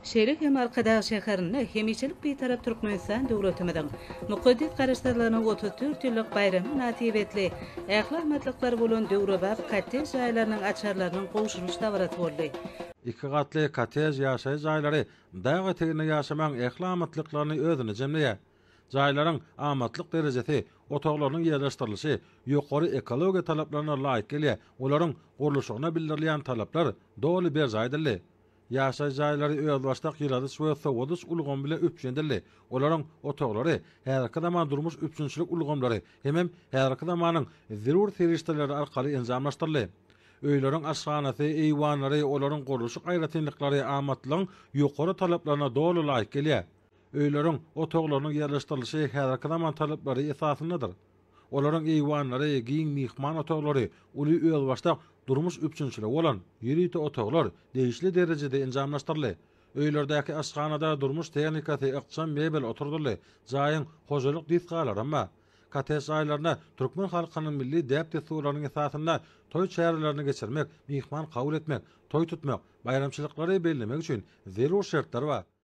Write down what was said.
Şeýle hem Arkadaş şäherinde hemiçilik bir tarap Türkmenistan döwletimiň mukaddis garaşdyrlaryny 34 ýyllyk bayramy nasip etli. Ähli bolan döwrebap kottej jaýlarynyň açarlarynyň gowşulmuş dabaraty boldy. İki gatly kottej ýaşaý jaýlary dağa tegine ýaşamaň ähli amatlyklaryny özüne jemleýär. Jaýlaryň amatlyk derejesi, otoglarynyň ýerleşdirilişi ýokary ekologiýa talaplaryna laýyk gelýär. Olaryň gurulşygyna bildirilýän talaplar doly bir jaýdyrly. Ýaşaý jaýlary öz başdak ýylady we sowudus ulgam bilen öpjendirli. Olaryň otoglary härki zaman durmuş üçünçilik ulgamlary hemem härki zamanyň zerur serişdeleri arkaly enzamlaşdyrly. Öýleriň aşganasy, eýwanlary, olaryň gurulşy gaýratynlyklary amatlyň ýokary talaplaryna doly laýyk gelýär. Öýleriň otoglarynyň ýerleşdirilişi härki zaman talaplary esasyndadyr. Olaryň eýwanlary, giň mihman otoglary, uly öz başdak durmuş üçünçilik bolan ýerite otoglar değişli derejede enzamlaşdyrly. Öýlerdäki aşganada durmuş tehnikasy, ykçam mebel oturdurly. Jaýyň hojalyk disgalary amma kottej jaýlaryna türkmen halkynyň milli däp desturlarynyň esasynda toý çärelerini geçirmek, mihman kabul etmek, toý tutmak, bayramçylyklary bellemek üçin zerur şertler bar.